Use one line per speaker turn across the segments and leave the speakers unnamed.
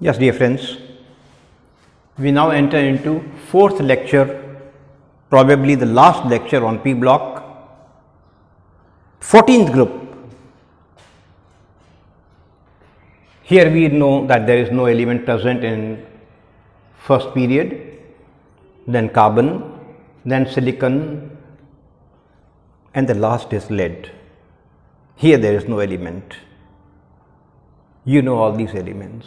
Yes, dear friends, we now enter into fourth lecture, probably the last lecture on P block, 14th group. Here we know that there is no element present in first period, then carbon, then silicon, and the last is lead. Here there is no element. You know all these elements.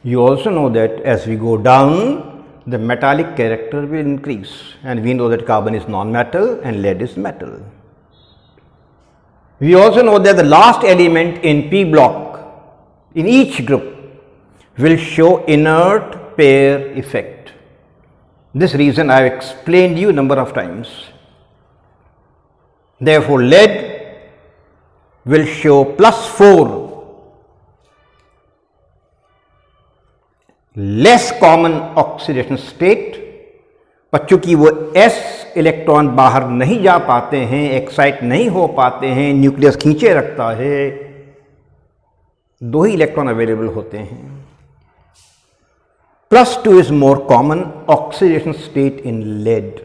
You also know that as we go down, the metallic character will increase, and we know that carbon is non-metal and lead is metal. We also know that the last element in P block in each group will show inert pair effect. This reason I have explained you number of times. Therefore, lead will show +4, less common oxidation state, पर चूंकि वो s electron बाहर नहीं जा पाते हैं, excite नहीं हो पाते हैं, न्यूक्लियस खींचे रखता है, 2 ही इलेक्ट्रॉन अवेलेबल होते हैं. +2 is more common oxidation state in lead.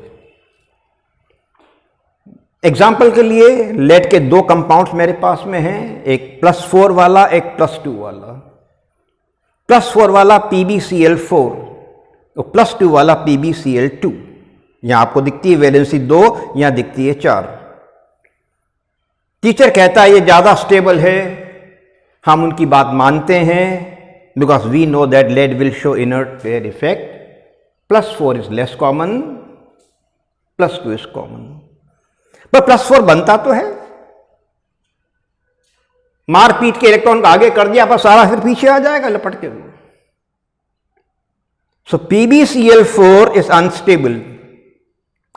Example के लिए लेड के 2 कंपाउंड्स मेरे पास में हैं, एक +4 वाला, एक +2 वाला. +4 वाला PbCl4 और +2 वाला PbCl2. यहां आपको दिखती है वैलेंसी 2, यहां दिखती है 4. टीचर कहता है ये ज्यादा स्टेबल है, हम उनकी बात मानते हैं, because we know that lead will show inert pair effect. +4 is less common, +2 is common. पर +4 बनता तो है, मार पीट के इलेक्ट्रॉन को आगे कर दिया पर सारा फिर पीछे आ जाएगा लपट के. So PbCl4 is unstable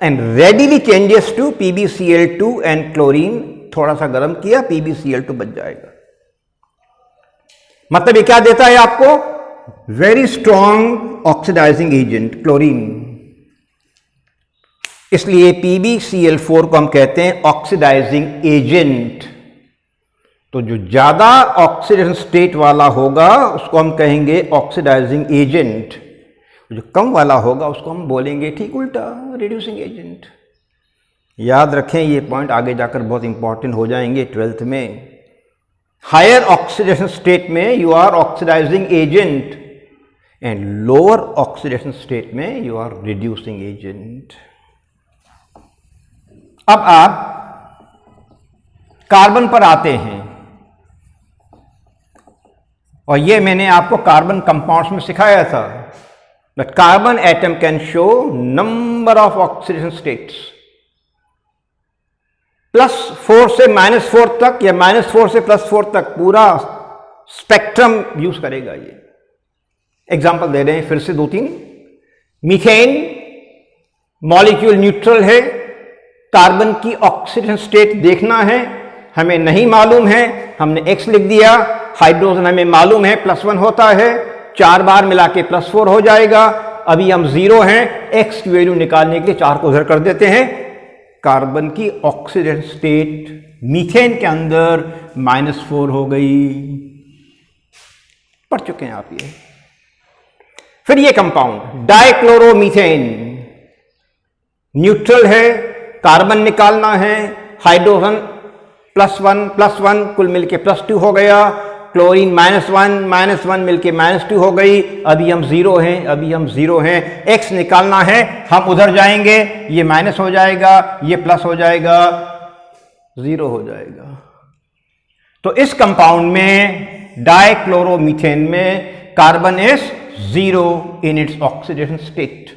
and readily changes to PbCl2 and chlorine थोड़ा सा गर्म किया PbCl2 बच जाएगा. मतलब ये क्या देता है आपको? Very strong oxidising agent chlorine. इसलिए PbCl4 को हम कहते हैं ऑक्सीडाइजिंग एजेंट. तो जो ज्यादा ऑक्सीडेशन स्टेट वाला होगा उसको हम कहेंगे ऑक्सीडाइजिंग एजेंट, जो कम वाला होगा उसको हम बोलेंगे ठीक उल्टा, रिड्यूसिंग एजेंट. याद रखें ये पॉइंट, आगे जाकर बहुत इंपॉर्टेंट हो जाएंगे 12th में. हायर ऑक्सीडेशन स्टेट में you are oxidising agent and lower oxidation state में यू आर रिड्यूसिंग एजेंट. अब आप कार्बन पर आते हैं, और ये मैंने आपको कार्बन कंपाउंड्स में सिखाया था. That carbon atom can show number of oxidation states. +4 से -4 तक या -4 से +4 तक पूरा स्पेक्ट्रम यूज करेगा ये. एग्जांपल दे रहे हैं फिर से 2-3. मीथेन मॉलिक्यूल न्यूट्रल है, कार्बन की ऑक्सीडेशन स्टेट देखना है, हमें नहीं मालूम है, हमने X लिख दिया. हाइड्रोजन हमें मालूम है +1 होता है, 4 बार मिला के +4 हो जाएगा. अभी हम 0 हैं, X की वैल्यू निकालने के लिए 4 को उधर कर देते हैं. कार्बन की ऑक्सीडेशन स्टेट मीथेन के अंदर -4 हो गई. पढ़ चुके हैं आप ये. फिर ये कंपाउंड डाइक्लोरोमीथेन न्यूट्रल है, कार्बन निकालना है, हाइड्रोजन +1 कुल मिलके +2 हो गया, क्लोरीन -1 मिलके -2 हो गई. अभी हम 0 हैं, X निकालना है, हम उधर जाएंगे, ये माइनस हो जाएगा, ये प्लस हो जाएगा, 0 हो जाएगा. तो इस कंपाउंड में डाइक्लोरोमीथेन में carbon is 0 in its oxidation state.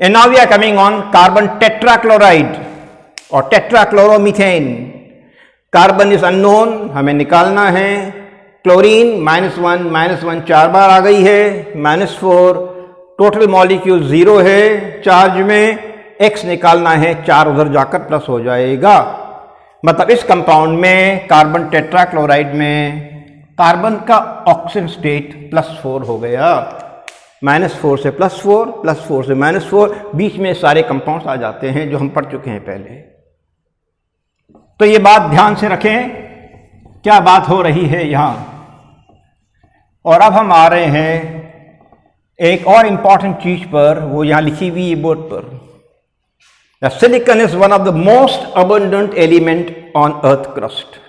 And now we are coming on carbon tetrachloride और टेट्राक्लोरोमीथेन. कार्बन इज अननोन, हमें निकालना है. क्लोरीन -1 4 बार आ गई है, -4. टोटल मॉलिक्यूल 0 है चार्ज में. X निकालना है, 4 उधर जाकर प्लस हो जाएगा. मतलब इस कंपाउंड में कार्बन टेट्राक्लोराइड में कार्बन का ऑक्सीजन स्टेट +4 हो गया. -4 से +4, +4 से -4, बीच में सारे कंपाउंड्स आ जाते हैं जो हम पढ़ चुके हैं पहले. तो ये बात ध्यान से रखें, क्या बात हो रही है यहां. और अब हम आ रहे हैं एक और इंपॉर्टेंट चीज पर, वो यहां लिखी हुई है बोर्ड पर। The silicon is one of the most abundant element on earth crust.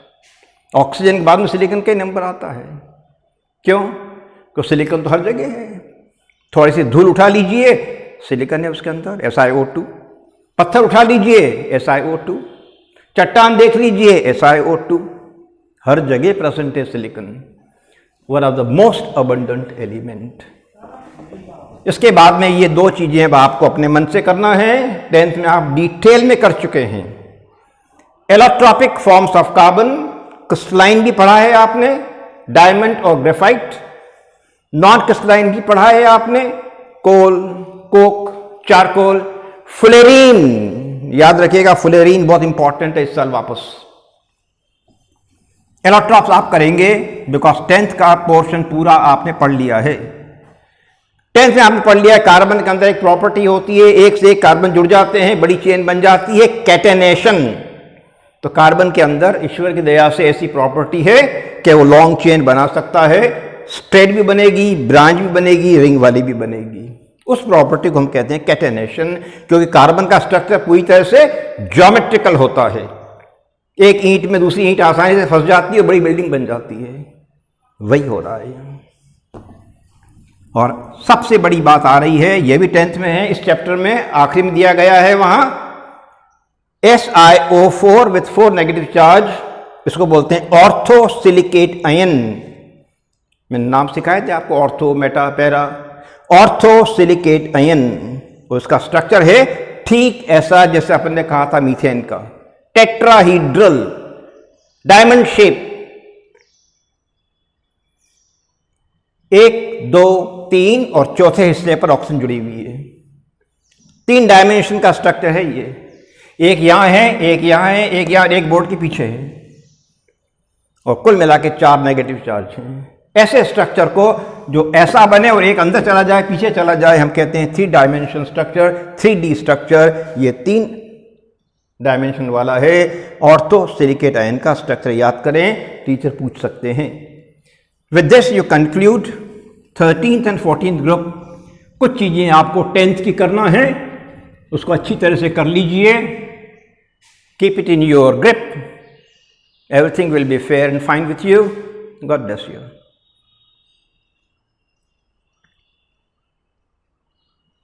Oxygen के बाद में सिलिकॉन का नंबर आता है। क्यों? क्योंकि सिलिकॉन तो हर जगह है। थोड़ी सी धूल उठा लीजिए, सिलिकॉन है उसके अंदर, SiO2। पत्थर उठा लीजिए, SiO2। चट्टान देख लीजिए, SiO2। हर जगह प्रेजेंट है silicon, one of the most abundant element. इसके बाद में ये दो चीजें अब आपको अपने मन से करना है, 10th में आप डिटेल में कर चुके हैं। Allotropic forms of carbon, crystalline भी पढ़ा है आपने, डायमंड और ग्रेफाइट। नॉन क्रिस्टलाइन भी पढ़ा है आपने, कोल, कोक, चारकोल, फुलेरीन। याद रखिएगा, फुलेरीन बहुत इंपॉर्टेंट है इस साल वापस। एलोट्रॉप्स आप करेंगे बिकॉज 10th का पोर्शन पूरा आपने पढ़ लिया है। 10th में आपने पढ़ लिया है कार्बन के अंदर एक प्रॉपर्टी होती है, एक से एक कार्बन जुड़ जाते हैं, बड़ी चेन बन जाती है, कैटेनेशन। तो कार्बन के अंदर ईश्वर की दया से ऐसी प्रॉपर्टी है कि वो लॉन्ग चेन बना सकता है, स्ट्रेट भी बनेगी, ब्रांच भी बनेगी, रिंग वाली भी बनेगी। उस प्रॉपर्टी को हम कहते हैं कैटेनेशन, क्योंकि कार्बन का स्ट्रक्चर पूरी तरह से ज्योमेट्रिकल होता है। एक ईंट में दूसरी ईंट आसानी से फंस जाती है और बड़ी बिल्डिंग बन जाती है। वही हो रहा है। और सबसे बड़ी बात आ रही है, यह भी 10th में है, इस चैप्टर में आखिरी में दिया गया है वहां SiO4 विथ 4 नेगेटिव चार्ज, इसको बोलते हैं ऑर्थोसिलिकेट आयन। मैंने नाम सिखाए थे आपको, ortho, Meta, para. Orthosilicate ion, उसका स्ट्रक्चर है ठीक ऐसा जैसे अपन ने कहा था मीथेन का, टेट्राहीड्रल, डायमंड शेप। 1, 2, 3 और चौथे हिस्से पर ऑक्सीजन जुड़ी हुई है। 3 डायमेंशन का स्ट्रक्चर है ये। एक यहां है, एक यहां है, एक यहां, एक बोर्ड के पीछे है, और कुल मिला के 4 नेगेटिव चार्ज हैं। ऐसे स्ट्रक्चर को जो ऐसा बने और एक अंदर चला जाए, पीछे चला जाए, हम कहते हैं 3 डायमेंशन स्ट्रक्चर, 3D स्ट्रक्चर। ये 3 डायमेंशन वाला है। ऑर्थोसिलिकेट आयन का स्ट्रक्चर याद करें, टीचर पूछ सकते हैं। With this you conclude 13th and 14th group. कुछ चीजें आपको 10th की करना है, उसको अच्छी तरह से कर लीजिए। Keep it in your grip, everything will be fair and fine with you. God bless you.